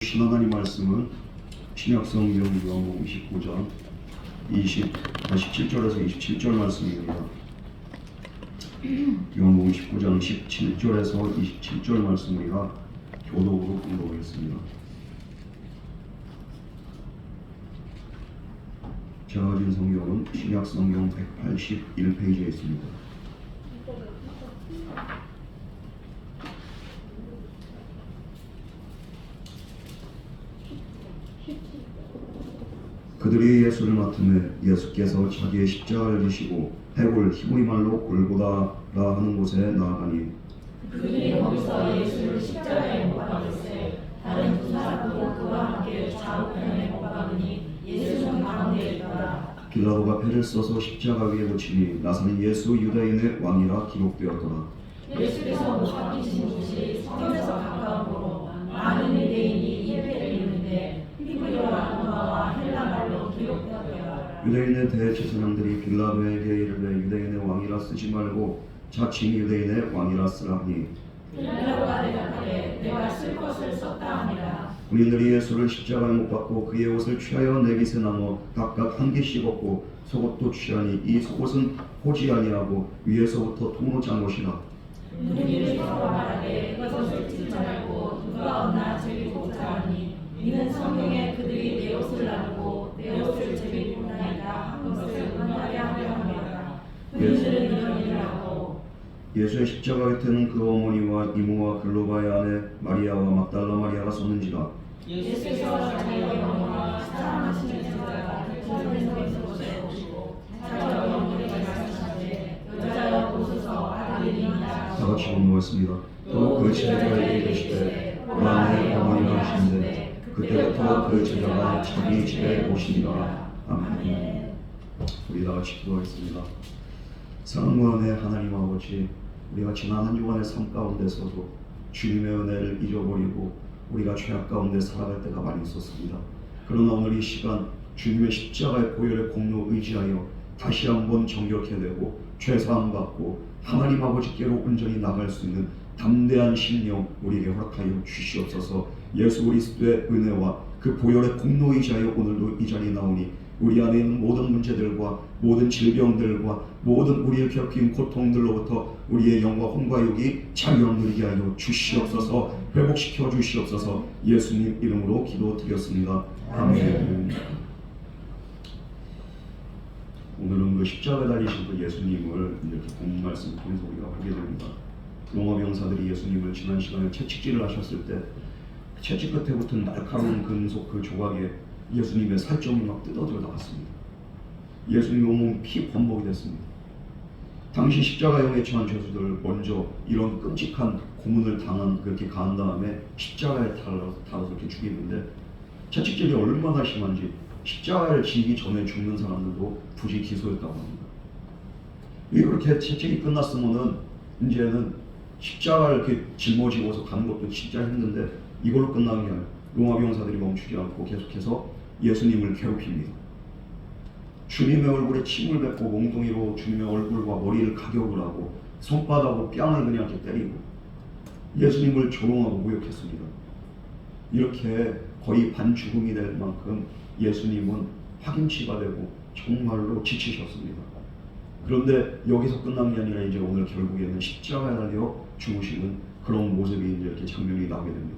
하나님 말씀은 신약성경 요한복음 19장 17절에서 27절 말씀입니다. 요한복음 19장 17절에서 27절 말씀이라 교독으로 공부하겠습니다. 제가 가진 성경은 신약성경 181페이지에 있습니다. 그들이 예수를 맡음에 예수께서 자기의 십자가를 지시고 해골 히브리 말로 골고다라 하는 곳에 나아가니 그들이 거기서 예수를 십자가에 못 박으세 다른 두 사람도 그와 함께 좌우편에 못 박으니 예수는 가운데 있더라. 빌라도가 패를 써서 십자가 위에 붙이니 나사는 예수 유다인의 왕이라 기록되었더라. 예수께서 못 박히신 곳이 성에서 가까우므로 많은 유대인이 이 패를 입는데 히브리어와 로마와 헬라말로 기록되었더라. 유대인의 대제사장들이 빌라도에게 이르되 유대인의 왕이라 쓰지 말고 자칭 유대인의 왕이라 쓰라 하니 빌라도가 대답하되 내가 쓸 것을 썼다 하니라. 군인들이 예수를 십자가에 못 박고 그의 옷을 취하여 네 깃에 나눠 각각 한 개씩 얻고 속옷도 취하니 이 속옷은 호지 아니하고 위에서부터 통으로 짠 것이라. 군인들이 서로 말하되 이것을 찢지 말고 누가 얻나 제비고자 하니 이는 성경에 그들이 내 옷을 나누고 내 옷을 제비고나이다 한 것을 응하게 하려 함이라. 군인들은 이런 일을 하고 예수의 십자가 곁에는 그 어머니와 이모와 글로바의 아내 마리아와 막달라 마리아가 섰는지라. 예수께서 자기의 어머니와 사랑하시는 제자가 들에서 있을 것이고 자기 어머니에게 말씀하시되 여자여 보소서 아들이니이다. 다 같이 공부했습니다. 또 그 제자에게 이르시되 나의 어머니라 하시는데 그때부터 그 제자가 자기 집에 오시니라. 아멘. 우리 다 같이 기도하겠습니다. 사랑하는 하나님 아버지, 우리가 지난 한 주간의 삶 가운데서도 주님의 은혜를 잊어버리고 우리가 죄악 가운데 살아갈 때가 많이 있었습니다. 그러나 오늘 이 시간 주님의 십자가의 보혈의 공로 의지하여 다시 한번 정결케 되고 죄사함 받고 하나님 아버지께로 온전히 나갈 수 있는 담대한 심령 우리에게 허락하여 주시옵소서. 예수 그리스도의 은혜와 그 보혈의 공로 의지하여 오늘도 이 자리에 나오니 우리 안에 있는 모든 문제들과 모든 질병들과 모든 우리를 괴롭힌 고통들로부터 우리의 영과 혼과 육이 자유함 누리게 하여 주시옵소서. 회복시켜 주시옵소서. 예수님 이름으로 기도드렸습니다. 아멘. 오늘은 그 십자가에 달리신 그 예수님을 이렇게 본 말씀 통해서 우리가 보게 됩니다. 로마 병사들이 예수님을 지난 시간에 채찍질을 하셨을 때 채찍 끝에 붙은 날카로운 금속 그 조각에 예수님의 살점이 막 뜯어져 나갔습니다. 예수님 온몸 피 범벅이 됐습니다. 당시 십자가형에 처한 죄수들 먼저 이런 끔찍한 고문을 그렇게 가한 다음에 십자가에 달아서 이렇게 죽이는데 채찍질이 얼마나 심한지 십자가를 지기 전에 죽는 사람들도 부지 기소했다고 합니다. 이렇게 채찍이 끝났으면은 이제는 십자가를 이렇게 짊어지고서 가는 것도 진짜 힘든데 이걸로 끝나는 게 아니라 로마 병사들이 멈추지 않고 계속해서 예수님을 괴롭힙니다. 주님의 얼굴에 침을 뱉고 몽둥이로 주님의 얼굴과 머리를 가격을 하고 손바닥으로 뺨을 그냥 이렇게 때리고 예수님을 조롱하고 모욕했습니다. 이렇게 거의 반죽음이 될 만큼 예수님은 파김치가 되고 정말로 지치셨습니다. 그런데 여기서 끝난 게 아니라 이제 오늘 결국에는 십자가에 달려 죽으시는 그런 모습이 이제 이렇게 장면이 나오게 됩니다.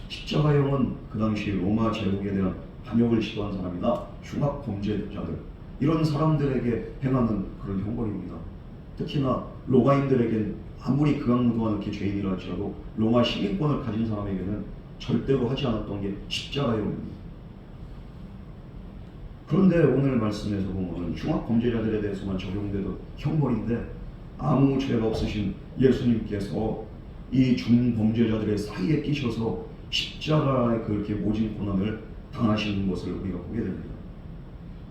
십자가형은 그 당시 로마 제국에 대한 반역을 시도한 사람이나 흉악 범죄자들 이런 사람들에게 행하는 그런 형벌입니다. 특히나 로마인들에겐 아무리 극악무도한 이렇게 죄인이라 할지라도 로마 시민권을 가진 사람에게는 절대로 하지 않았던 게 십자가형입니다. 그런데 오늘 말씀에서 보면 흉악 범죄자들에 대해서만 적용되던 형벌인데 아무 죄가 없으신 예수님께서 이 중범죄자들의 사이에 끼셔서 십자가의 그렇게 모진 고난을 당하시는 것을 우리가 보게 됩니다.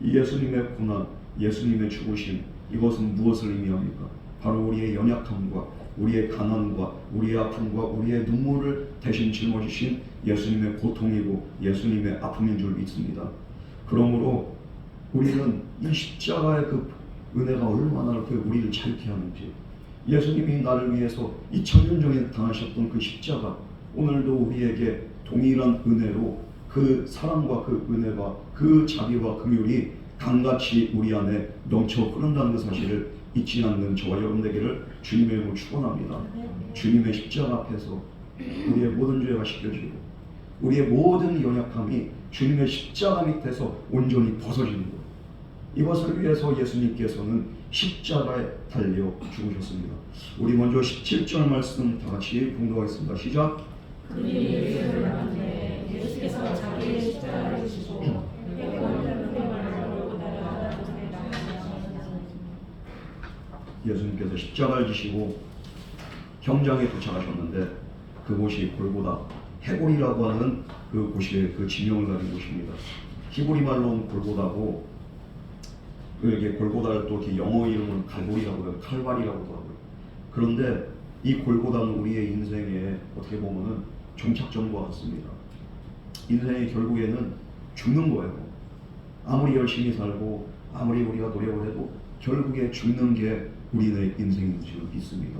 이 예수님의 고난, 예수님의 죽으심, 이것은 무엇을 의미합니까? 바로 우리의 연약함과 우리의 가난과 우리의 아픔과 우리의 눈물을 대신 짊어지신 예수님의 고통이고 예수님의 아픔인 줄 믿습니다. 그러므로 우리는 이 십자가의 그 은혜가 얼마나 이렇게 우리를 자유케 하는지, 예수님이 나를 위해서 2000년 전에 당하셨던 그 십자가 오늘도 우리에게 동일한 은혜로 그 사랑과 그 은혜와 그 자비와 긍휼이 강같이 우리 안에 넘쳐 흐른다는 그 사실을 잊지 않는 저와 여러분 되기를 주님의 이름으로 축원합니다. 주님의 십자가 앞에서 우리의 모든 죄가 씻겨지고 우리의 모든 연약함이 주님의 십자가 밑에서 온전히 벗어지는 것, 이것을 위해서 예수님께서는 십자가에 달려 죽으셨습니다. 우리 먼저 17절 말씀 다 같이 봉독하겠습니다. 시작. 그들이 예수를 만났는데 예수께서 자기의 십자가를 지시고 예수님께서 십자가를 지시고 경장에 도착하셨는데 그곳이 골고다, 해골이라고 하는 그 곳이 그 지명을 가진 곳입니다. 히브리 말로는 골고다고, 이게 골고다를 또 이렇게 영어 이름은 갈보리라고 해요. 칼바리라고도 하고요. 그런데 이 골고다는 우리의 인생에 어떻게 보면은 종착점과 같습니다. 인생의 결국에는 죽는 거예요. 아무리 열심히 살고 아무리 우리가 노력을 해도 결국에 죽는 게 우리의 인생인 줄 믿습니다.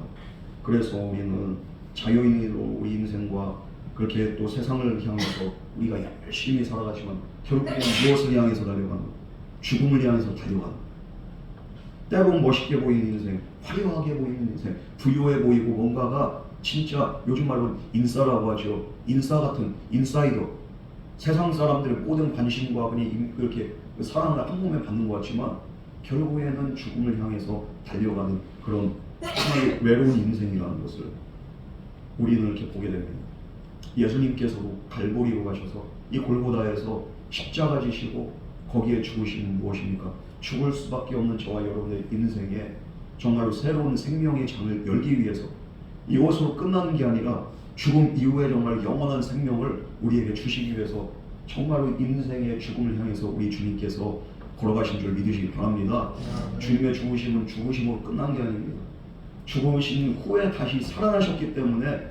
그래서 우리는 자유인으로 우리 인생과 그렇게 또 세상을 향해서 우리가 열심히 살아가지만 결국에는 무엇을 향해서 달려가는, 죽음을 향해서 달려가는, 때로는 멋있게 보이는 인생, 화려하게 보이는 인생, 부유해 보이고 뭔가가 진짜 요즘 말로 인싸라고 하죠. 인싸 같은 인사이더, 세상 사람들의 모든 관심과 그렇게 사랑을 한 몸에 받는 것 같지만 결국에는 죽음을 향해서 달려가는 그런 하나의 외로운 인생이라는 것을 우리는 이렇게 보게 됩니다. 예수님께서도 갈보리로 가셔서 이 골고다에서 십자가 지시고 거기에 죽으시는 무엇입니까? 죽을 수밖에 없는 저와 여러분의 인생에 정말로 새로운 생명의 장을 열기 위해서 이것으로 끝나는 게 아니라 죽음 이후에 정말 영원한 생명을 우리에게 주시기 위해서 정말로 인생의 죽음을 향해서 우리 주님께서 걸어가신 줄 믿으시기 바랍니다. 주님의 죽으심은 죽으심으로 끝난 게 아닙니다. 죽으신 후에 다시 살아나셨기 때문에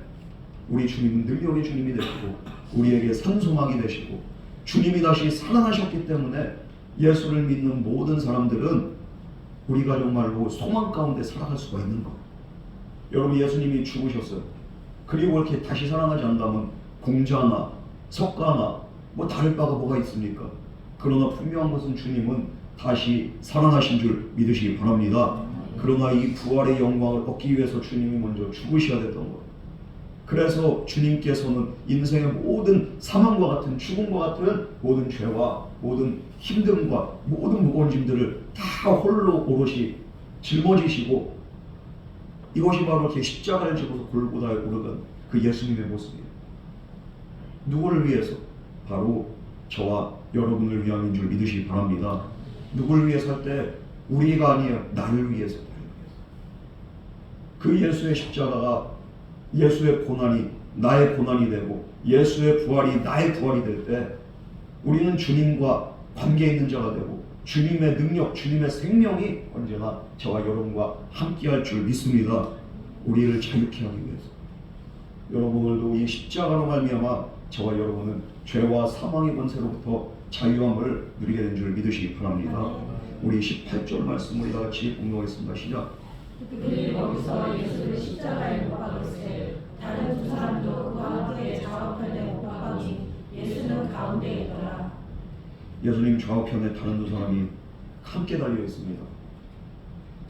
우리 주님은 능력의 주님이 되시고 우리에게 산소막이 되시고, 주님이 다시 살아나셨기 때문에 예수를 믿는 모든 사람들은 우리가 정말로 소망 가운데 살아갈 수가 있는 것. 여러분, 예수님이 죽으셨어요. 그리고 이렇게 다시 살아나지 않다면 공자나 석가나 뭐 다를 바가 뭐가 있습니까? 그러나 분명한 것은 주님은 다시 살아나신 줄 믿으시기 바랍니다. 그러나 이 부활의 영광을 얻기 위해서 주님이 먼저 죽으셔야 됐던 것. 그래서 주님께서는 인생의 모든 사망과 같은, 죽음과 같은 모든 죄와 모든 힘듦과 모든 무거운 짐들을 다 홀로 오롯이 짊어지시고, 이것이 바로 이렇게 십자가를 지고서 골고다에 오르던 그 예수님의 모습이에요. 누구를 위해서? 바로 저와 여러분을 위함인 줄 믿으시기 바랍니다. 누구를 위해서 할 때 우리가 아니에요. 나를 위해서. 그 예수의 십자가가 예수의 고난이 나의 고난이 되고 예수의 부활이 나의 부활이 될 때 우리는 주님과 관계 있는 자가 되고 주님의 능력, 주님의 생명이 언제나 저와 여러분과 함께할 줄 믿습니다. 우리를 자유케 하기 위해서. 여러분, 오늘도 이 십자가로 말미암아 저와 여러분은 죄와 사망의 권세로부터 자유함을 누리게 된 줄 믿으시기 바랍니다. 우리 18절 말씀을 다 같이 공독하겠습니다. 시작. 그들이 거기서 예수를 십자가에 못 박을세 다른 두 사람도 그와 함께 좌우편에 못 박으니 예수는 가운데 있더라. 예수님 좌우편에 다른 두 사람이 함께 달려 있습니다.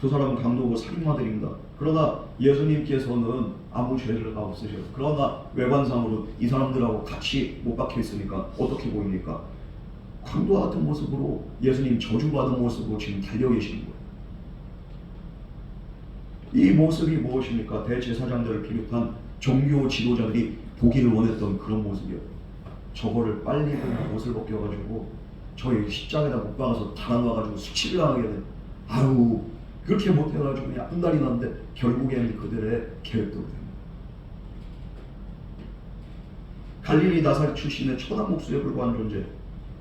두 사람은 강도고 살인마들입니다. 그러나 예수님께서는 아무 죄가 없으셔요. 그러나 외관상으로 이 사람들하고 같이 못 박혀 있으니까 어떻게 보입니까? 강도와 같은 모습으로 예수님 저주받은 모습으로 지금 달려 계시는 거예요. 이 모습이 무엇입니까? 대제사장들을 비롯한 종교 지도자들이 보기를 원했던 그런 모습이요. 저거를 빨리 그냥 옷을 벗겨가지고 저희 십자가에다 못 박아서 달아놔가지고 수치를 당하게 된, 아유 그렇게 못해가지고 그냥 한달이 났는데 결국에는 그들의 계획대로 됩니다. 갈릴리 나사렛 출신의 천한 목수에 불과한 존재,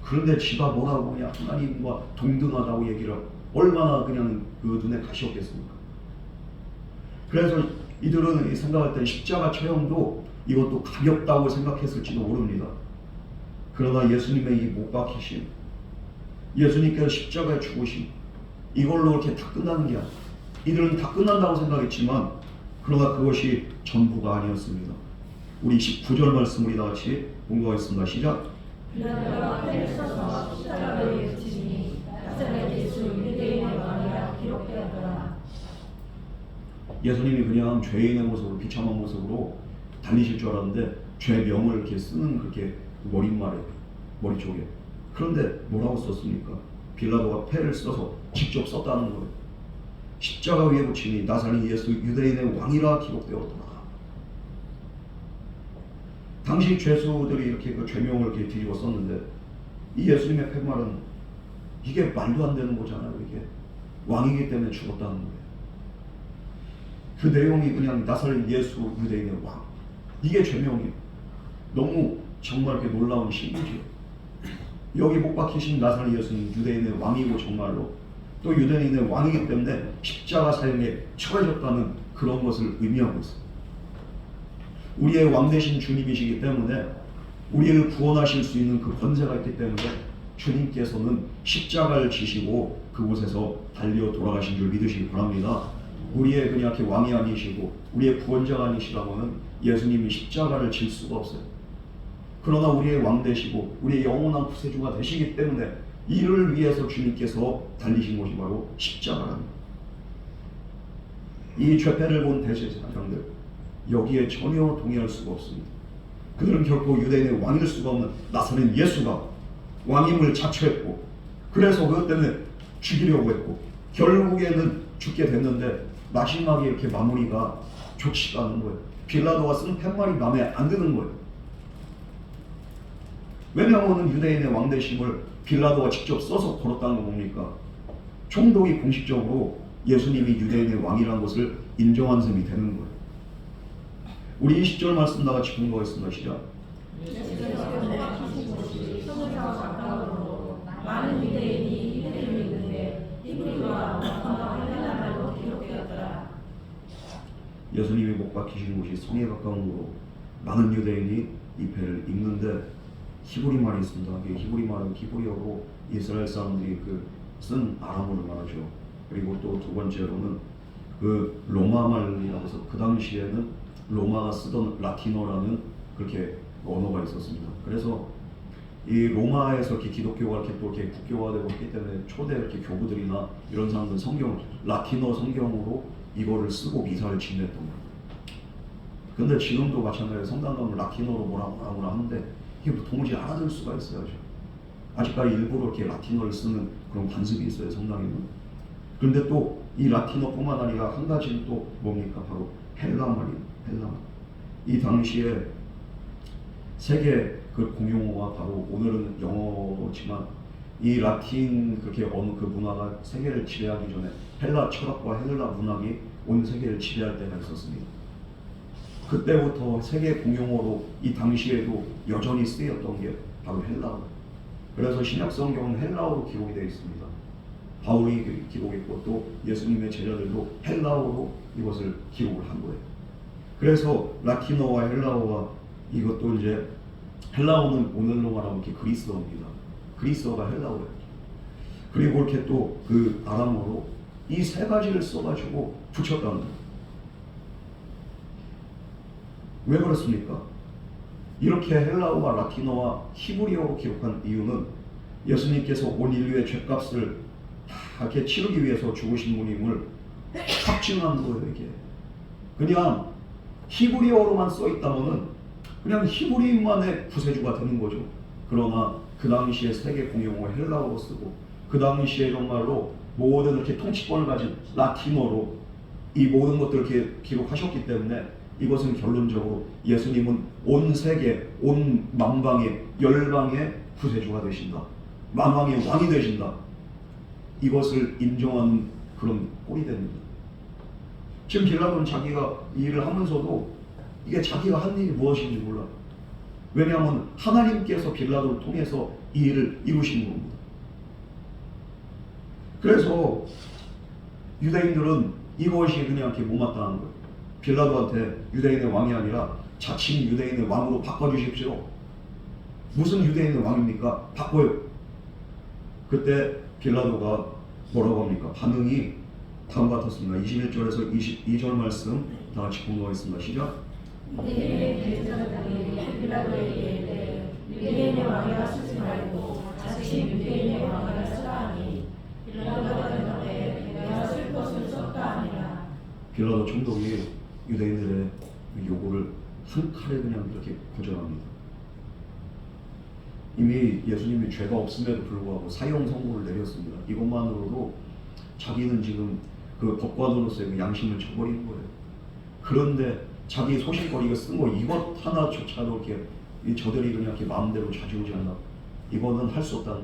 그런데 지가 뭐라고 그냥 하나님과 동등하다고 얘기를 하고 얼마나 그냥 그 눈에 가시었겠습니까? 그래서 이들은 생각할 때 십자가 처형도 이것도 가볍다고 생각했을지도 모릅니다. 그러나 예수님의 이 못 박히심, 예수님께서 십자가에 죽으심, 이걸로 이렇게 다 끝나는 게 아니에요. 이들은 다 끝난다고 생각했지만 그러나 그것이 전부가 아니었습니다. 우리 19절 말씀 우리 다 같이 공부하겠습니다. 시작. 빌라도가 패를 써서 십자가에 붙이니 나사렛 예수 유대인의 왕이라 기록되었더라. 예수님이 그냥 죄인의 모습으로 비참한 모습으로 달리실 줄 알았는데 죄명을 이렇게 쓰는 그렇게 머릿말에 머리 쪽에. 그런데 뭐라고 썼습니까? 빌라도가 패를 써서 직접 썼다는 거예요. 십자가 위에 붙이니 나사렛 예수 유대인의 왕이라 기록되었더라. 당시 죄수들이 이렇게 그 죄명을 이렇게 뒤집어 썼는데 이 예수님의 팻말은 이게 말도 안 되는 거잖아요. 이게 왕이기 때문에 죽었다는 거예요. 그 내용이 그냥 나사렛 예수 유대인의 왕, 이게 죄명이에요. 너무 정말 이렇게 놀라운 신이죠. 여기 못 박히신 나사렛 예수는 유대인의 왕이고 정말로 또 유대인의 왕이기 때문에 십자가 사형에 처해졌다는 그런 것을 의미하고 있습니다. 우리의 왕 되신 주님이시기 때문에 우리를 구원하실 수 있는 그 권세가 있기 때문에 주님께서는 십자가를 지시고 그곳에서 달려 돌아가신 줄 믿으시기 바랍니다. 우리의 그냥 이렇게 왕이 아니시고 우리의 구원자가 아니시라고는 예수님이 십자가를 질 수가 없어요. 그러나 우리의 왕 되시고 우리의 영원한 구세주가 되시기 때문에 이를 위해서 주님께서 달리신 것이 바로 십자가랍니다. 이 죄패를 본 대제사장들 여기에 전혀 동의할 수가 없습니다. 그들은 결코 유대인의 왕일 수가 없는 나사렛 예수가 왕임을 자처했고 그래서 그것 때문에 죽이려고 했고 결국에는 죽게 됐는데 마지막에 이렇게 마무리가 좋지가 않은 거예요. 빌라도가 쓴 팻말이 마음에 안 드는 거예요. 왜냐하면 유대인의 왕 되심을 빌라도가 직접 써서 걸었다는 거 뭡니까? 총독이 공식적으로 예수님이 유대인의 왕이라는 것을 인정한 셈이 되는 거예요. 우리 20절 말씀 나같이 공부하겠습니다. 시작. 많은 유대인이 이들을 믿는데 히브리와 원어와 헬라어 말로 기록되었더라. 예수님이 못 박히신 곳이 성에 가까운 곳으로 많은 유대인이 이 패를 읽는데 히브리 말이 있습니다. 히브리 말은 히브리어로 이스라엘 사람들이 쓴 아람어를 말하죠. 그리고 또 두 번째로는 그 로마 말이라고 해서 그 당시에는 로마가 쓰던 라틴어라는 그렇게 언어가 있었습니다. 그래서 이 로마에서 이렇게 기독교가 이렇게 또 이렇게 국교가 되고 있기 때문에 초대 이렇게 교부들이나 이런 사람들 성경 라틴어 성경으로 이거를 쓰고 미사를 지냈던 거예요. 근데 지금도 마찬가지로 성당 가면 라틴어로 뭐라 하는데 이게 도무지 알아들 수가 있어야죠. 아직까지 일부러 이렇게 라틴어를 쓰는 그런 관습이 있어요, 성당에는. 그런데 또 이 라틴어뿐만 아니라 한 가지는 또 뭡니까? 바로 헬라 말이에요. 헬라. 이 당시에 세계 그 공용어가 바로 오늘은 영어지만 이 라틴 그렇게 어느 그 문화가 세계를 지배하기 전에 헬라 철학과 헬라 문학이 온 세계를 지배할 때가 있었습니다. 그때부터 세계 공용어로 이 당시에도 여전히 쓰였던 게 바로 헬라어. 그래서 신약 성경은 헬라어로 기록이 되어 있습니다. 바울이 기록했고 또 예수님의 제자들도 헬라어로 이것을 기록을 한 거예요. 그래서 라틴어와 헬라어가 이것도 이제 헬라어는 오늘로 말하면 이렇게 그리스어입니다. 그리스어가 헬라어예요. 그리고 이렇게 또 그 아람어로 이 세 가지를 써가지고 붙였다는 거예요. 왜 그렇습니까? 이렇게 헬라어와 라틴어와 히브리어로 기록한 이유는 예수님께서 온 인류의 죄값을 다 이렇게 치르기 위해서 죽으신 분임을 확증한 거예요. 이게 그냥 히브리어로만 써 있다면은 그냥 히브리인만의 구세주가 되는 거죠. 그러나 그 당시에 세계 공용어 헬라어로 쓰고 그 당시에 정말로 모든 이렇게 통치권을 가진 라틴어로 이 모든 것들을 이렇게 기록하셨기 때문에 이것은 결론적으로 예수님은 온 세계, 온 만방의 열방의 구세주가 되신다. 만왕의 왕이 되신다. 이것을 인정하는 그런 꼴이 됩니다. 지금 빌라도는 자기가 이 일을 하면서도 이게 자기가 한 일이 무엇인지 몰라요. 왜냐하면 하나님께서 빌라도를 통해서 이 일을 이루시는 겁니다. 그래서 유대인들은 이것이 그냥 이렇게 못마땅한 거예요. 빌라도한테 유대인의 왕이 아니라 자칭 유대인의 왕으로 바꿔주십시오. 무슨 유대인의 왕입니까? 바꿔요. 그때 빌라도가 뭐라고 합니까? 반응이 다음과 같았습니다. 21절에서 22절 말씀 다 같이 공부하겠습니다. 시작. 유대인의 대제사장이 빌라도에게 이르되 유대인의 왕이라 쓰지 말고 자칫 유대인의 왕이라 쓰라 하니 빌라도가 대답하되 내가 쓸 것을 썼다 하니라. 빌라도 총독이 유대인들의 요구를 한 칼에 그냥 이렇게 거절합니다. 이미 예수님이 죄가 없음에도 불구하고 사형 선고를 내렸습니다. 이것만으로도 자기는 지금 그 법관으로서의 그 양심을 저버리는 거예요. 그런데 자기 소신거리가 쓴 거 이것 하나조차도 이렇게 저들이 그냥 이렇게 마음대로 좌지우지 않나. 이거는 할 수 없다는.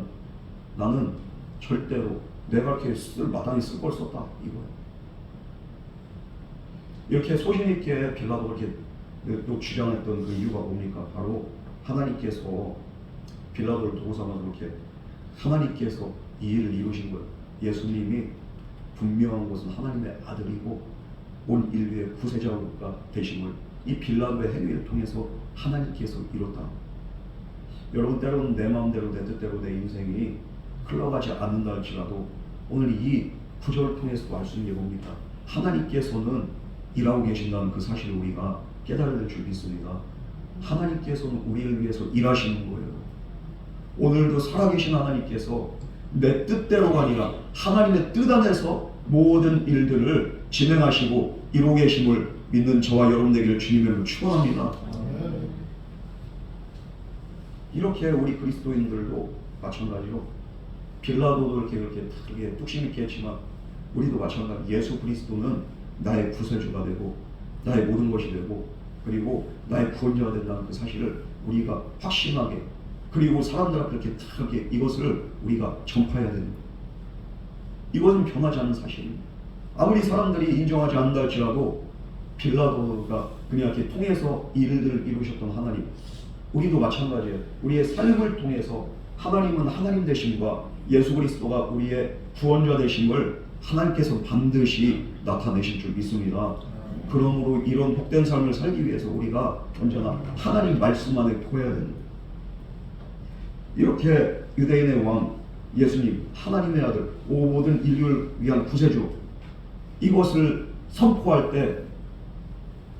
나는 절대로 내가 이렇게 마땅히 쓸 걸 썼다 이거예요. 이렇게 소신 있게 빌라도가 이렇게 또 주장했던 그 이유가 뭡니까? 바로 하나님께서 빌라도를 도구 삼아서 이렇게 하나님께서 이 일을 이루신 거예요. 예수님이 분명한 것은 하나님의 아들이고 온 인류의 구세자가 되심을 이 빌라도의 행위를 통해서 하나님께서 이뤘다. 여러분, 때로는 내 마음대로 내 뜻대로 내 인생이 흘러가지 않는다 할지라도 오늘 이 구절을 통해서 알 수 있는 게 뭡니까? 하나님께서는 일하고 계신다는 그 사실을 우리가 깨달아야 될 줄 믿습니다. 하나님께서는 우리를 위해서 일하시는 거예요. 오늘도 살아계신 하나님께서 내 뜻대로가 아니라 하나님의 뜻 안에서 모든 일들을 진행하시고 이루고 계심을 믿는 저와 여러분 되기를 주님으로 축원합니다. 이렇게 우리 그리스도인들도 마찬가지로 빌라도도 이렇게 뚝심 있게 했지만 우리도 마찬가지. 예수 그리스도는 나의 구세주가 되고 나의 모든 것이 되고 그리고 나의 구원자가 된다는 그 사실을 우리가 확신하게 그리고 사람들 앞에 이렇게 이것을 우리가 전파해야 되는 거예요. 이것은 변하지 않는 사실입니다. 아무리 사람들이 인정하지 않는다 할지라도 빌라도가 그냥 이렇게 통해서 이 일들을 이루셨던 하나님, 우리도 마찬가지예요. 우리의 삶을 통해서 하나님은 하나님 되심과 예수 그리스도가 우리의 구원자 되심을 하나님께서 반드시 나타내실 줄 믿습니다. 그러므로 이런 복된 삶을 살기 위해서 우리가 언제나 하나님 말씀 안에 보여야 됩니다. 이렇게 유대인의 왕 예수님, 하나님의 아들, 모든 인류를 위한 구세주, 이것을 선포할 때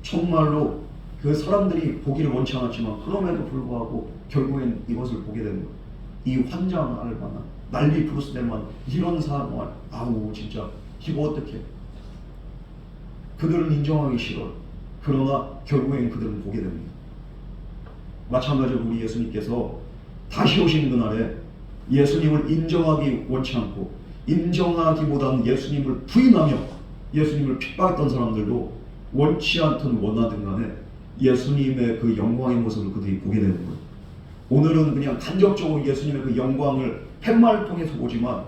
정말로 그 사람들이 보기를 원치 않았지만 그럼에도 불구하고 결국엔 이것을 보게 되는 거예요. 이 환장할 만한 난리 부르스 될 만한 이런 상황을 아우 진짜 이거 어떻게 그들은 인정하기 싫어요. 그러나 결국엔 그들은 보게 됩니다. 마찬가지로 우리 예수님께서 다시 오신 그날에 예수님을 인정하기 원치 않고 인정하기보다는 예수님을 부인하며 예수님을 핍박했던 사람들도 원치 않든 원하든 간에 예수님의 그 영광의 모습을 그들이 보게 되는 거예요. 오늘은 그냥 간접적으로 예수님의 그 영광을 팻말을 통해서 보지만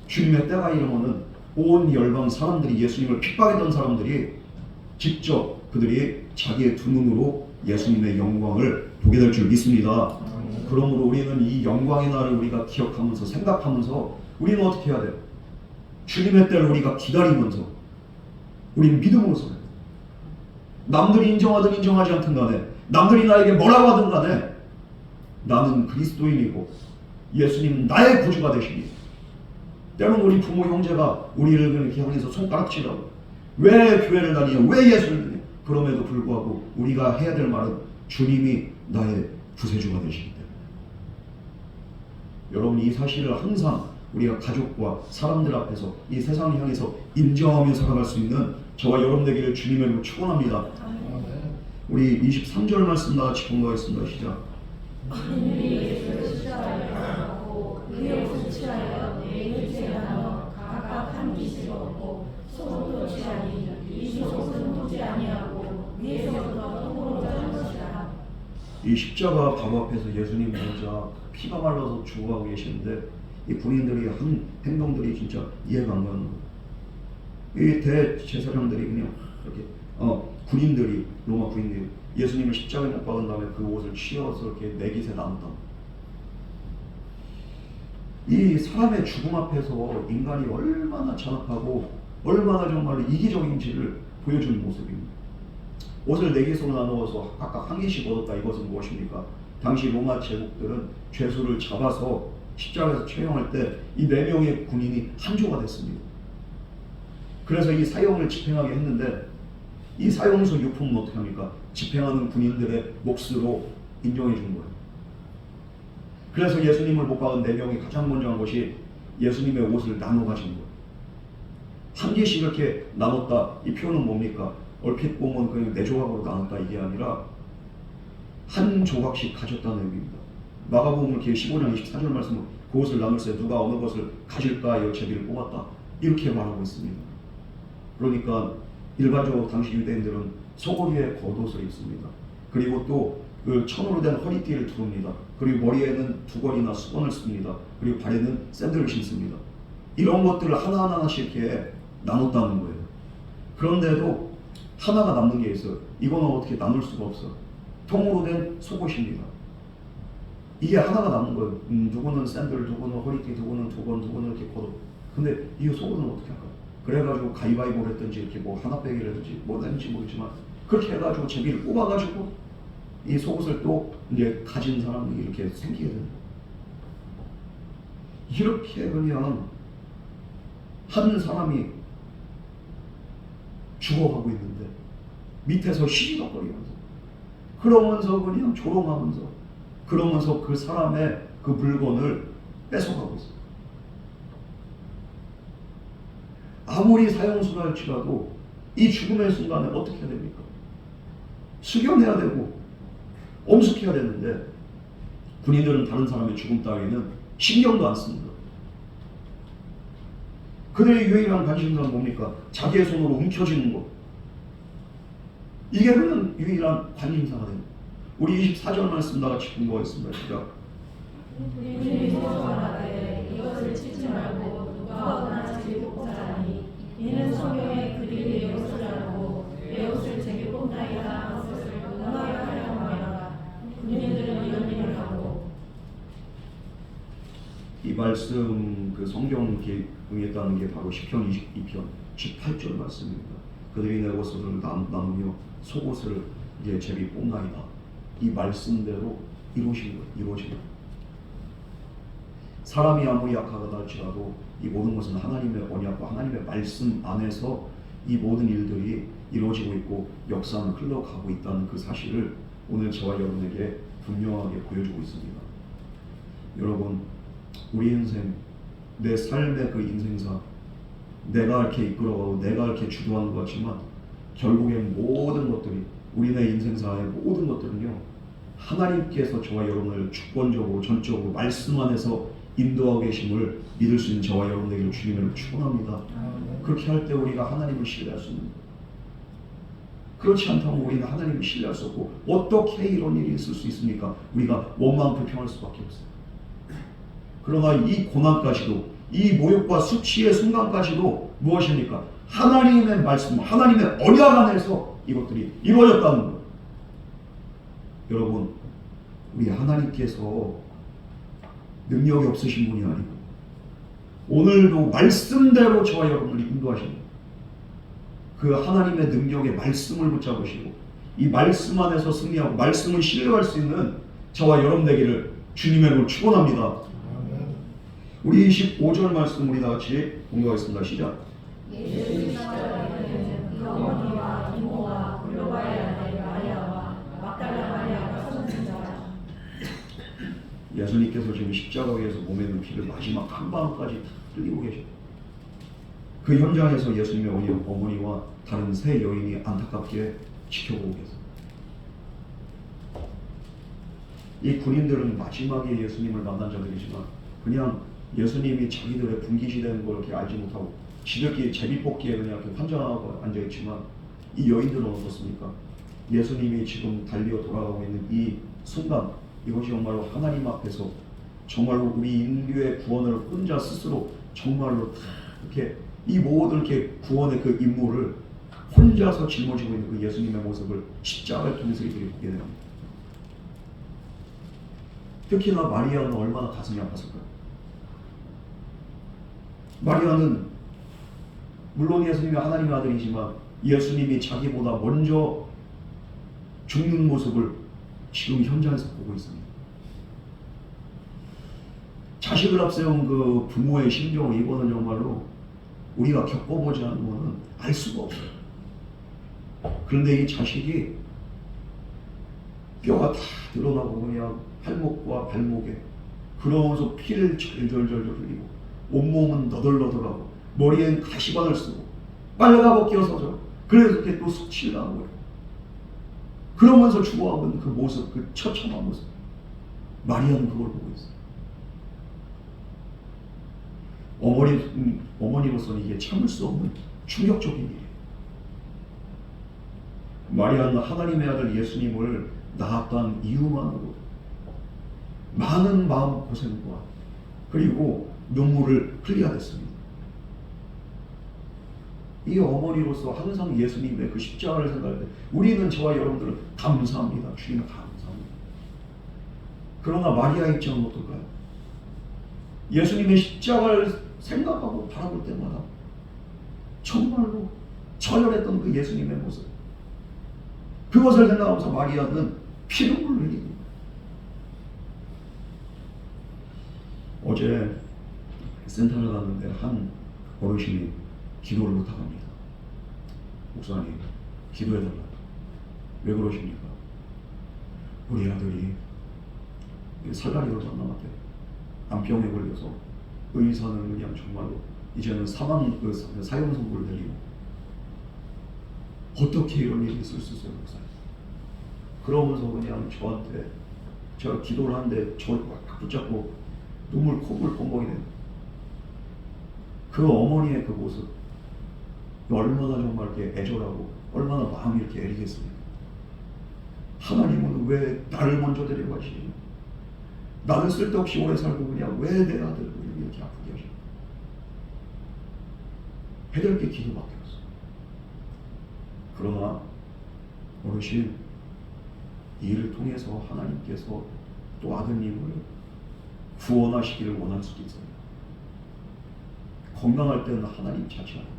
주님의 때가 이르면은 온 열방 사람들이 예수님을 핍박했던 사람들이 직접 그들이 자기의 두 눈으로 예수님의 영광을 보게 될 줄 믿습니다. 그러므로 우리는 이 영광의 날을 우리가 기억하면서 생각하면서 우리는 어떻게 해야 돼요? 주님의 때를 우리가 기다리면서 우리는 믿음으로 살아요. 남들이 인정하든 인정하지 않든 간에 남들이 나에게 뭐라고 하든 간에 나는 그리스도인이고 예수님은 나의 구주가 되시니 때로는 우리 부모 형제가 우리를 그렇게 향해서 손가락질하고 왜 교회를 다니냐 왜 예수를 믿냐 그럼에도 불구하고 우리가 해야 될 말은 주님이 나의 구세주가 되시기 때문에 여러분 이 사실을 항상 우리가 가족과 사람들 앞에서 이 세상을 향해서 인정하며 살아갈 수 있는 저와 여러분 되기를 주님의 이름으로 축원합니다. 우리 23절 말씀 나같이 공부하겠습니다. 시작. 그들이 예수를 십자가에 달아놓고 그의 옷을 취하여 네 깃에 나눠 각각 한 깃을 얻고 속옷도 취하니 이 속옷은 녹지 아니하고 위에서부터 똥으로 짜는 것이라. 이 십자가 바보 앞에서 예수님 진짜 피가 말라서 죽어가고 계시는데 이 군인들이 한 행동들이 진짜 이해가 안 가는 거예요. 이 대제사장들이 그냥 이렇게 군인들이 로마 군인들이 예수님을 십자가에 못 박은 다음에 그 옷을 치어서 이렇게 네 깃에 나눴다. 이 사람의 죽음 앞에서 인간이 얼마나 잔악하고 얼마나 정말로 이기적인지를 보여주는 모습입니다. 옷을 네 깃으로 나누어서 각각 한 깃씩 얻었다. 이것은 무엇입니까? 당시 로마 제국들은 죄수를 잡아서 십자가에서 처형할 때 이 네 명의 군인이 한 조가 됐습니다. 그래서 이 사형을 집행하게 했는데 이 사형수 유품은 어떻게 합니까? 집행하는 군인들의 몫으로 인정해 준 거예요. 그래서 예수님을 못 박은 4명이 가장 먼저 한 것이 예수님의 옷을 나눠 가진 거예요. 한 개씩 이렇게 나눴다. 이 표현은 뭡니까? 얼핏 보면 그냥 4조각으로 나눴다 이게 아니라 한 조각씩 가졌다는 의미입니다. 마가복음 이렇게 15장 24절 말씀은 그 옷을 나눌세 누가 어느 것을 가질까 하여 제비를 뽑았다 이렇게 말하고 있습니다. 그러니까 일반적으로 당시 유대인들은 소고리에 겉옷을 입습니다. 그리고 또 그 천으로 된 허리띠를 두릅니다. 그리고 머리에는 두건이나 수건을 씁니다. 그리고 발에는 샌들을 신습니다. 이런 것들을 하나하나씩 이렇게 나눴다는 거예요. 그런데도 하나가 남는 게 있어요. 이거는 어떻게 나눌 수가 없어. 통으로 된 속옷입니다. 이게 하나가 남는 거예요. 누구는 샌들, 누구는 허리띠, 누구는 두건, 누구는 이렇게 겉옷. 근데 이 속옷은 어떻게 할까? 그래가지고 가위바위보를 했든지 이렇게 뭐 하나 빼기라든지 뭐 했는지 모르지만 그렇게 해가지고 제비를 뽑아가지고 이 속옷을 또 이제 가진 사람이 이렇게 생기게 되는 거예요. 이렇게 그냥 한 사람이 죽어가고 있는데 밑에서 시시덕거리면서 그러면서 그냥 조롱하면서 그러면서 그 사람의 그 물건을 뺏어가고 있어요. 아무리 사형수라 할지라도 이 죽음의 순간에 어떻게 해야 됩니까? 숙연해야 되고 엄숙해야 되는데 군인들은 다른 사람의 죽음 따위는 신경도 안 씁니다. 그들의 유일한 관심사는 뭡니까? 자기의 손으로 움켜쥐는 것. 이게 그냥 유일한 관심사가 됩니다. 우리 24절 말씀 나같이 공부하겠습니다. 시작. 우리는 말하되 이것을 찢지 말고 누가 얻으나 제비 뽑자 하니 이는 성경에 그들이 내 옷을 알고 내 옷을 제비 뽑나이다 한 것을 응하여 하려고 하여라. 군인들은 이런 일을 하고 이 말씀 그 성경 이렇게 응했다는 게 바로 시편 22편 18절 말씀입니다. 그들이 내 옷을 나누며 속옷을 이제 제비 뽑나이다. 이 말씀대로 이루어진 거예요. 사람이 아무리 약하다 할지라도 이 모든 것은 하나님의 언약과 하나님의 말씀 안에서 이 모든 일들이 이루어지고 있고 역사는 흘러가고 있다는 그 사실을 오늘 저와 여러분에게 분명하게 보여주고 있습니다. 여러분, 우리 인생, 내 삶의 그 인생사, 내가 이렇게 이끌어가고 내가 이렇게 주도하는 것 같지만 결국엔 모든 것들이 우리네 인생사의 모든 것들은요 하나님께서 저와 여러분을 주권적으로 전적으로 말씀 안에서 인도하고 계심을 믿을 수 있는 저와 여러분에게 주님을 축원합니다. 그렇게 할 때 우리가 하나님을 신뢰할 수 있는 거예요. 그렇지 않다면 우리는 하나님을 신뢰할 수 없고 어떻게 이런 일이 있을 수 있습니까? 우리가 원망 불평할 수밖에 없어요. 그러나 이 고난까지도 이 모욕과 수치의 순간까지도 무엇입니까? 하나님의 말씀, 하나님의 언약 안에서 이것들이 이루어졌다는 거예요. 여러분, 우리 하나님께서 능력이 없으신 분이 아니고 오늘도 말씀대로 저와 여러분을 인도하십니다. 그 하나님의 능력의 말씀을 붙잡으시고 이 말씀 안에서 승리하고 말씀을 신뢰할 수 있는 저와 여러분 되기를 주님의 이름으로 축원합니다. 우리 25절 말씀 우리 다같이 공부하겠습니다. 시작. 예수 십자가에는 그 어머니와 이모와 골로바의 아들 마리아와 막달라 마리아가 선지자라. 예수님께서 지금 십자가에서 몸에 있는 피를 마지막 한 방울까지 다 흘리고 계십니다. 그 현장에서 예수님의 어머니와 다른 세 여인이 안타깝게 지켜보고 계세요. 이 군인들은 마지막에 예수님을 만난 자들이지만 그냥 예수님이 자기들의 분기시되는 걸 이렇게 알지 못하고 지들끼리 제비뽑기에 그냥 이렇게 환장하고 앉아있지만 이 여인들은 어떻습니까? 예수님이 지금 달리어 돌아가고 있는 이 순간 이것이 정말로 하나님 앞에서 정말로 우리 인류의 구원을 혼자 스스로 정말로 다 이렇게 이 모든 이렇게 구원의 그 임무를 혼자서 짊어지고 있는 그 예수님의 모습을 십자가를 통해서 이들이 보게 됩니다. 특히나 마리아는 얼마나 가슴이 아팠을까요? 마리아는 물론 예수님이 하나님의 아들이지만 예수님이 자기보다 먼저 죽는 모습을 지금 현장에서 보고 있습니다. 자식을 앞세운 그 부모의 심정, 이거는 정말로 우리가 겪어보지 않은 거는 알 수가 없어요. 그런데 이 자식이 뼈가 다 드러나고 그냥 팔목과 발목에, 그러면서 피를 절절절절 흘리고 온몸은 너덜너덜하고 머리엔 가시관을 쓰고 빨가벗겨서죠. 그래서 이렇게 또 숙취를 하고 그래요. 그러면서 죽어가는 그 모습, 그 처참한 모습, 마리아는 그걸 보고 있어요. 어머니로서는 이게 참을 수 없는 충격적인 일이에요. 마리아는 하나님의 아들 예수님을 낳았다는 이유만으로 많은 마음고생과 그리고 눈물을 흘려야 됐습니다. 이 어머니로서 항상 예수님의 그 십자가를 생각할 때 우리는, 저와 여러분들은 감사합니다. 주님 감사합니다. 그러나 마리아의 입장은 어떨까요? 예수님의 십자가를 생각하고 바라볼 때마다 정말로 처절했던 그 예수님의 모습, 그것을 생각하면서 마리아는 피눈물을 흘리는 거예요. 어제 센터를 갔는데 한 어르신이 기도를 부탁합니다. 목사님, 기도해달라. 왜 그러십니까? 우리 아들이 살날이 얼마 안 남았대. 암병에 걸려서 의사는 그냥 정말로 이제는 사형 선고를 내리고, 어떻게 이런 일이 있을 수 있어요, 목사님? 그러면서 그냥 저한테, 제가 기도를 하는데 저를 막 붙잡고 눈물 콧물 뻥뻥이 되는 그 어머니의 그 모습, 얼마나 정말 이렇게 애절하고 얼마나 마음이 이렇게 애리겠습니까? 하나님은 왜 나를 먼저 데려가시니? 나는 쓸데없이 오래 살고 그냥 왜 내 아들을 이렇게 아프게 하시니? 해야 될 게 기도밖에 없어. 그러나 어르신, 이 일을 통해서 하나님께서 또 아드님을 구원하시기를 원할 수도 있어요. 건강할 때는 하나님 자체하고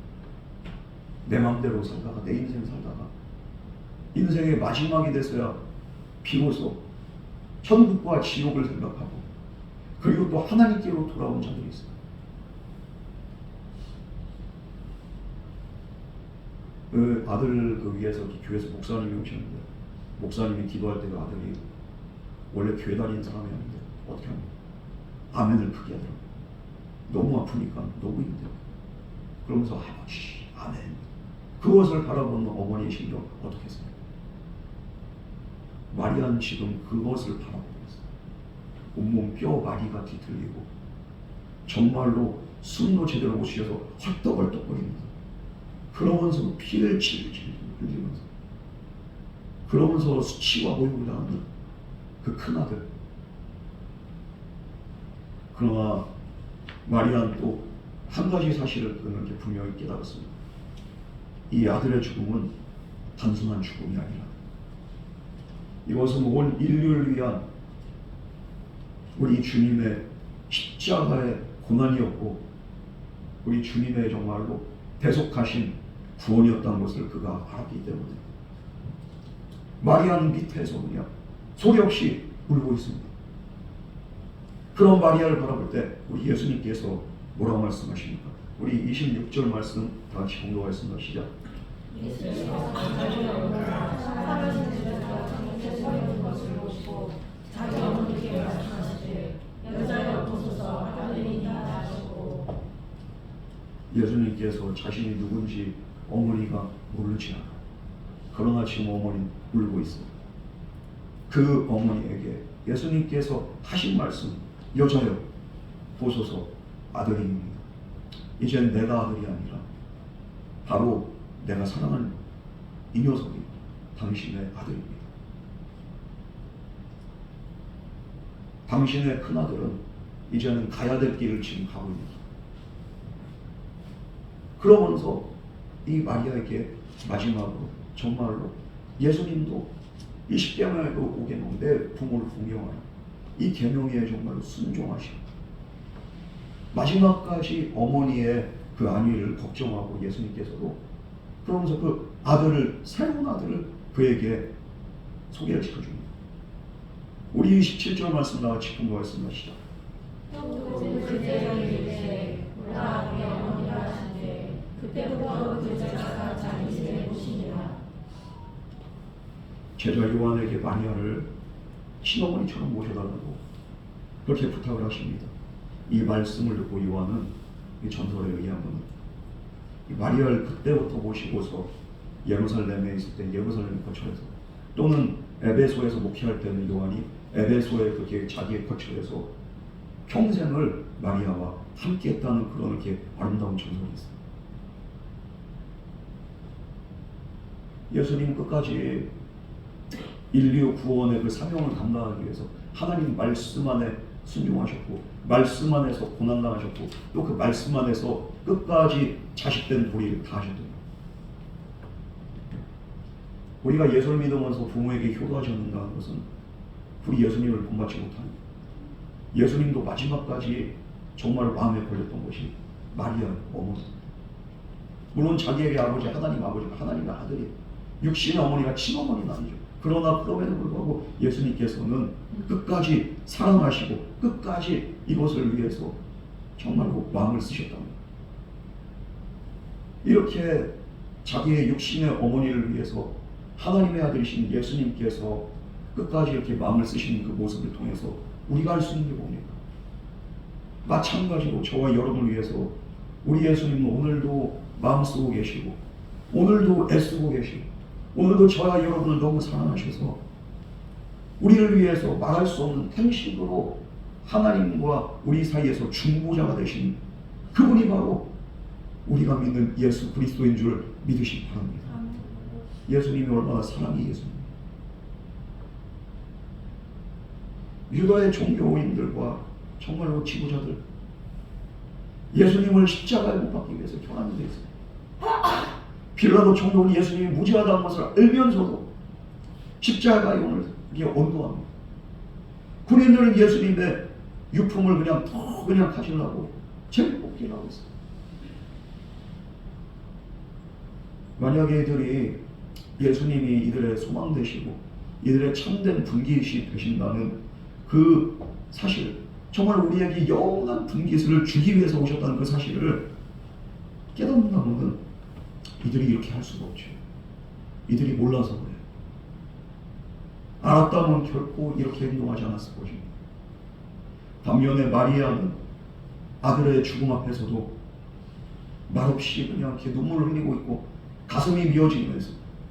내 마음대로 살다가, 내 인생 살다가 인생의 마지막이 돼서야 비로소 천국과 지옥을 생각하고, 그리고 또 하나님께로 돌아온 자들이 있어요. 그 아들 위해서 교회에서 목사님이 오셨는데, 목사님이 기도할 때 그 아들이 원래 교회 다니는 사람이었는데 어떻게 합니까? 아멘을 크게 하더라고요. 너무 아프니까 너무 힘들어. 그러면서 아버지 아멘. 그것을 바라보는 어머니의 심정 어떻겠어요? 마리아는 지금 그것을 바라보고 있어요. 온몸 뼈 마디가 뒤틀리고 정말로 숨도 제대로 못 쉬어서 헐떡헐떡거립니다. 그러면서 피를 질질 흘리면서, 그러면서 수치와 모욕을 당하는 그 큰아들. 그러나 마리아는 또 한 가지 사실을 그는 분명히 깨달았습니다. 이 아들의 죽음은 단순한 죽음이 아니라 이것은 온 인류를 위한 우리 주님의 십자가의 고난이었고, 우리 주님의 정말로 대속하신 구원이었다는 것을 그가 알았기 때문에 마리아는 밑에서 그냥 소리 없이 울고 있습니다. 그런 마리아를 바라볼 때 우리 예수님께서 뭐라고 말씀하십니까? 우리 26절 말씀 다 같이 공독하겠습니다. 시작. 예수님께서 자기 어머니가 사라진 집에서 장님께 서있는 것을 보시고 자기 어머니께 말씀하시되 여자여 보소서 아들이 있나이다 하시고. 예수님께서 자신이 누군지 어머니가 모르지 않아. 그러나 지금 어머니는 울고 있습니다. 그 어머니에게 예수님께서 하신 말씀, 여자여 보소서 아들입니다. 이젠 내가 아들이 아니라 바로 내가 사랑하는 이 녀석이 당신의 아들입니다. 당신의 큰아들은 이제는 가야 될 길을 지금 가고 있습니다. 그러면서 이 마리아에게 마지막으로 정말로 예수님도 이 십자가에도 오게 내 부모를 공경하라, 이 계명에 정말로 순종하시고 마지막까지 어머니의 그 안위를 걱정하고 예수님께서도 그러면서 그 아들을, 새로운 아들을 그에게 소개를 시켜줍니다. 우리 17절 말씀 나같이 공부하겠습니다. 시작. 그때에 오라 우리 어머니가 하시되 그때부터 그 제자가 자기 집에 오시니라. 제자 요한에게 마리아를 친어머니처럼 모셔달라고 그렇게 부탁을 하십니다. 이 말씀을 듣고 요한은 이 전설에 의하면 이 마리아를 그때부터 모시고서 예루살렘에 있을 때 예루살렘 거처에서 또는 에베소에서 목회할 때는 요한이 에베소에 그렇게 자기의 거처에서 평생을 마리아와 함께했다는 그런 이렇게 아름다운 전설이 있어요. 예수님 끝까지 인류 구원의 그 사명을 감당하기 위해서 하나님 말씀 안에 순종하셨고 말씀 안에서 고난당하셨고 또 그 말씀 안에서 끝까지 자식된 도리를 다하셨던 우리가 예수를 믿으면서 부모에게 효도하지 않는다는 것은 우리 예수님을 본받지 못하는 예수님도 마지막까지 정말 마음에 걸렸던 것이 마리아 어머니. 물론 자기에게 아버지 하나님의 아들이 육신의 어머니가 친어머니는 아니죠. 그러나 그럼에도 불구하고 예수님께서는 끝까지 사랑하시고 끝까지 이것을 위해서 정말로 마음을 쓰셨답니다. 이렇게 자기의 육신의 어머니를 위해서 하나님의 아들이신 예수님께서 끝까지 이렇게 마음을 쓰시는 그 모습을 통해서 우리가 할 수 있는 게 뭡니까? 마찬가지로 저와 여러분을 위해서 우리 예수님은 오늘도 마음 쓰고 계시고 오늘도 애쓰고 계시고 오늘도 저와 여러분을 너무 사랑하셔서 우리를 위해서 말할 수 없는 탄식으로 하나님과 우리 사이에서 중보자가 되신 그분이 바로 우리가 믿는 예수 그리스도인 줄 믿으시기 바랍니다. 예수님이 얼마나 사랑이 예수님. 유다의 종교인들과 정말로 지도자들 예수님을 십자가에 못 박기 위해서 교란이 되어 있어요. 빌라도 총독은 예수님이 무죄하다는 것을 알면서도 십자가에 오늘 언도합니다. 군인들은 예수님의 유품을 그냥 가지려고 제비뽑기를 하고 있어요. 만약에 이들이 예수님이 이들의 소망 되시고 이들의 참된 분깃이 되신다는 그 사실, 정말 우리에게 영원한 분깃을 주기 위해서 오셨다는 그 사실을 깨닫는다면 이들이 이렇게 할 수가 없죠. 이들이 몰라서 그래요. 알았다면 결코 이렇게 행동하지 않았을 것입니다. 반면에 마리아는 아들의 죽음 앞에서도 말없이 그냥 이렇게 눈물을 흘리고 있고 가슴이 미어지면서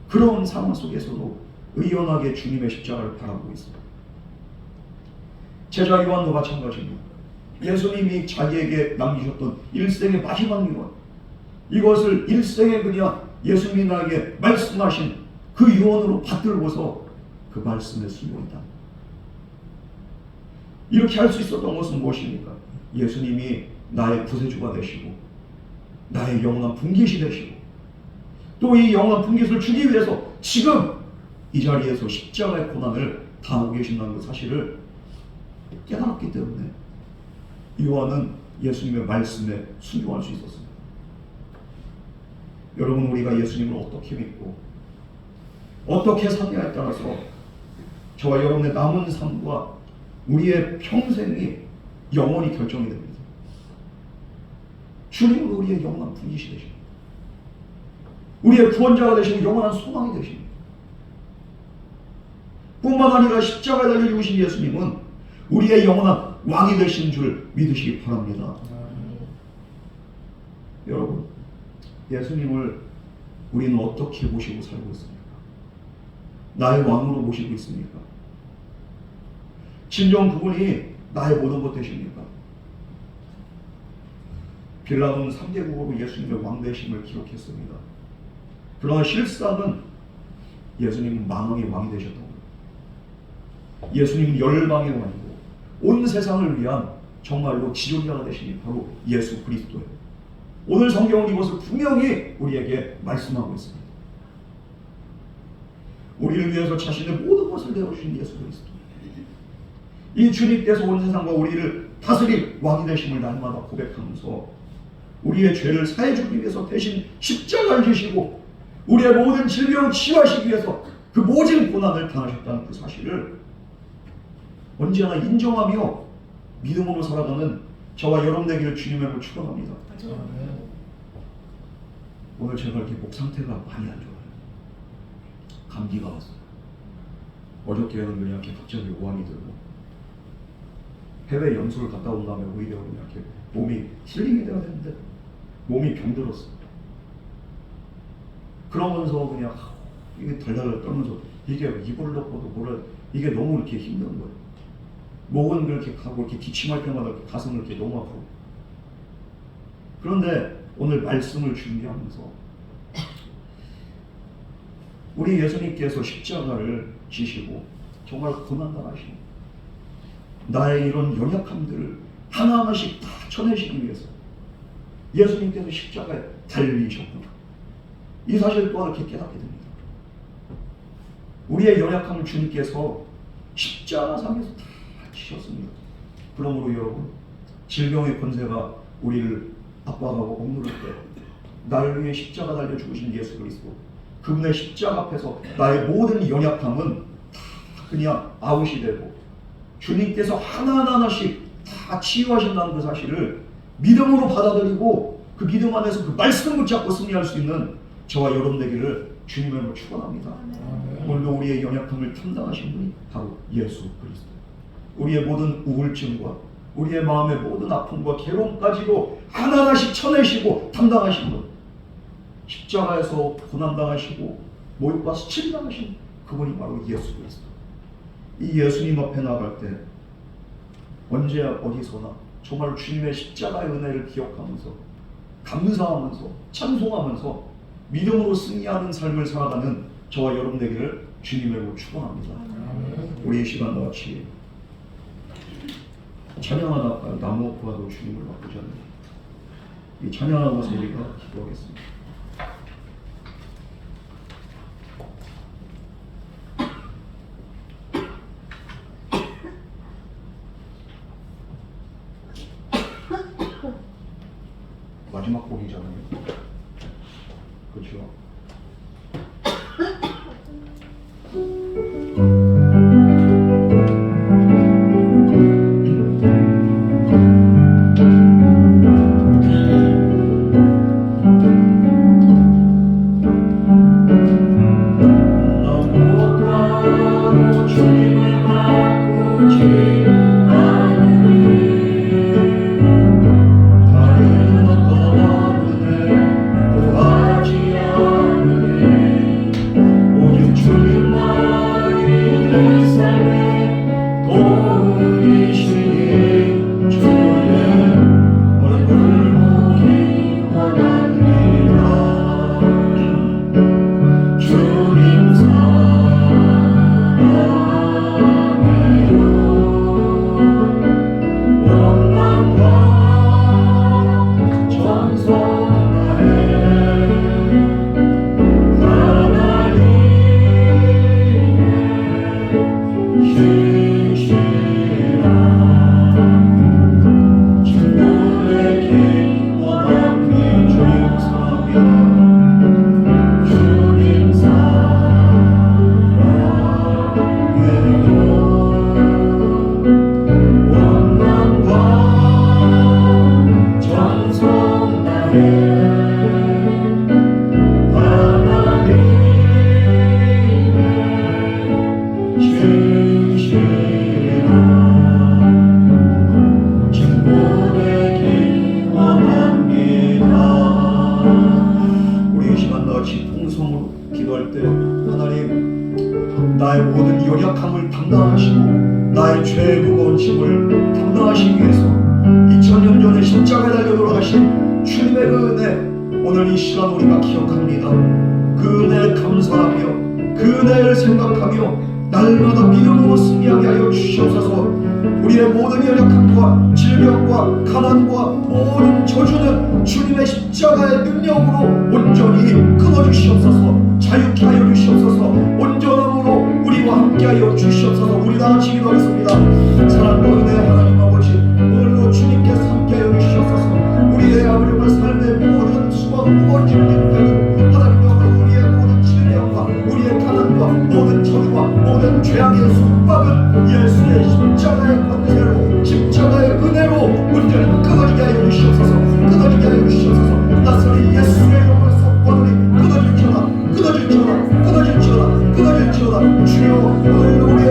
그런 상황 속에서도 의연하게 주님의 십자가를 바라보고 있습니다. 제자 요한도 마찬가지입니다. 예수님이 자기에게 남기셨던 일생의 마지막 유언, 이것을 일생에 그냥 예수님이 나에게 말씀하신 그 유언으로 받들고서 그 말씀에 순종했다. 이렇게 할 수 있었던 것은 무엇입니까? 예수님이 나의 구세주가 되시고 나의 영원한 분깃이 되시고 또 이 영원한 분깃을 주기 위해서 지금 이 자리에서 십자가의 고난을 당하고 계신다는 그 사실을 깨달았기 때문에 요한은 예수님의 말씀에 순종할 수 있었습니다. 여러분, 우리가 예수님을 어떻게 믿고 어떻게 사느냐에 따라서 저와 여러분의 남은 삶과 우리의 평생이 영원히 결정이 됩니다. 주님은 우리의 영원한 분깃이 되십니다. 우리의 구원자가 되시고 영원한 소망이 되십니다. 뿐만 아니라 십자가에 달려 죽으신 예수님은 우리의 영원한 왕이 되신 줄 믿으시기 바랍니다. 여러분, 예수님을 우리는 어떻게 모시고 살고 있습니까? 나의 왕으로 모시고 있습니까? 진정 그분이 나의 모든 것 되십니까? 빌라도는 3개국으로 예수님의 왕되심을 기록했습니다. 그러나 실상은 예수님은 만왕의 왕이 되셨던 거예요. 예수님은 열방의 왕이고 온 세상을 위한 정말로 지존자가 되시니 바로 예수 그리스도예요. 오늘 성경은 이것을 분명히 우리에게 말씀하고 있습니다. 우리를 위해서 자신의 모든 것을 내어주신 예수 그리스도, 이 주님께서 온 세상과 우리를 다스릴 왕이 되심을 날마다 고백하면서 우리의 죄를 사해주기 위해서 대신 십자가를 지시고 우리의 모든 질병을 치유하시기 위해서 그 모진 고난을 당하셨다는 그 사실을 언제나 인정하며 믿음으로 살아가는 저와 여러분 되기를 주님의 이름으로 축원합니다. 오늘 제가 이렇게 목 상태가 많이 안 좋아요. 감기가 왔어요. 어저께는 그냥 이렇게 갑자기 오한이 들고 해외 연수를 갔다 온 다음에 오히려 그냥 이렇게 몸이 힐링이 돼야 되는데 몸이 병들었어. 그러면서 그냥 이게 달달달 떨면서 이게 입을 넣고도 뭐라 이게 너무 이렇게 힘든 거예요. 목은 그렇게 가고 이렇게 기침할 때마다 가슴을 이렇게 너무 아프고. 그런데 오늘 말씀을 준비하면서 우리 예수님께서 십자가를 지시고 정말 고난당하시고 나의 이런 연약함들을 하나하나씩 다 쳐내시기 위해서 예수님께서 십자가에 달리셨구나. 이 사실 또한 이렇게 깨닫게 됩니다. 우리의 연약함을 주님께서 십자가상에서 다 지셨습니다. 그러므로 여러분, 질병의 권세가 우리를 압박하고 억누를 때 나를 위해 십자가 달려 죽으신 예수 그리스도, 그분의 십자가 앞에서 나의 모든 연약함은 다 그냥 아웃이 되고 주님께서 하나하나씩 다 치유하신다는 그 사실을 믿음으로 받아들이고 그 믿음 안에서 그 말씀을 붙잡고 승리할 수 있는 저와 여러분 되기를 주님의 이름으로 축원합니다. 오늘도 우리의 연약함을 담당하신 분이 바로 예수 그리스도. 우리의 모든 우울증과 우리의 마음의 모든 아픔과 괴로움까지도 하나하나씩 쳐내시고 담당하신 분, 십자가에서 고난당하시고 모욕과 수치당하신 그분이 바로 예수 그리스도. 이 예수님 앞에 나갈 때 언제 어디서나 정말 주님의 십자가의 은혜를 기억하면서 감사하면서 찬송하면서 믿음으로 승리하는 삶을 살아가는 저와 여러분 되기를 주님으로 축원합니다. 우리 이 시간 같이 찬양하다 나무 구하도 주님을 바꾸지 않는 이 찬양하고 세리가 기도하겠습니다. 마지막 곡이잖아요. 그렇죠? 나의 모든 연약함을 담당하시고 나의 죄의 무거운 짐을 담당하시기 위해서 2000년 전에 십자가에 달려 돌아가신 주님의 그 은혜, 오늘 이 시간 우리가 기억합니다. 그 은혜에 감사하며 그 은혜를 생각하며 날마다 믿음으로 승리하게 하여 주시옵소서. 우리의 모든 연약함과 질병과 가난과 모든 저주는 주님의 십자가의 능력으로 온전히 끊어주시옵소서. 자유케 하여 주시옵소서. 온전함으로 우리와 함께 하여 주시옵소서. 우리 다 같이 기도하겠습니다. 사랑과 은혜 하나님 아버지, 오늘도 주님께서 함께 하여 주시옵소서. 우리의 아버지와 삶의 모든 수고와 무거운 짐들까지 하나님 아버지, 우리의 모든 질병과 우리의 가난과 모든 저주와 모든 죄악의 속박은 예수의 십자가의 권세로, 십자가의 은혜로 온전히 끊어지게 하여 주시옵소서. 끊어지게 하여 주시옵소서. 나사렛 예수의 이름으로 속박을 끊어질지어다, 끊어질지어다, 끊어질지어다, 끊어질지어다. 주여, 오늘도 우리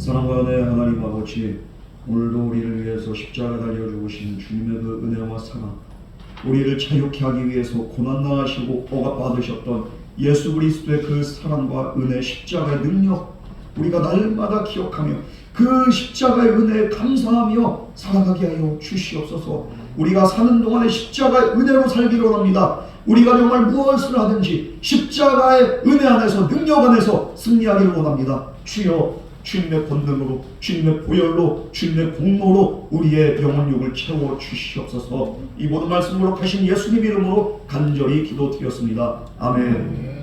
사랑과 은혜의 하나님 아버지, 오늘도 우리를 위해서 십자가 달려 죽으신 주님의 그 은혜와 사랑, 우리를 자유케 하기 위해서 고난당하시고 억압받으셨던 예수 그리스도의 그 사랑과 은혜, 십자가의 능력, 우리가 날마다 기억하며 그 십자가의 은혜에 감사하며 살아가게 하여 주시옵소서. 우리가 사는 동안에 십자가의 은혜로 살기로 합니다. 우리가 정말 무엇을 하든지 십자가의 은혜 안에서, 능력 안에서 승리하기를 원합니다. 주여, 주님의 권능으로, 주님의 보혈로, 주님의 공로로 우리의 영혼육을 채워 주시옵소서. 이 모든 말씀으로 하신 예수님 이름으로 간절히 기도드렸습니다. 아멘.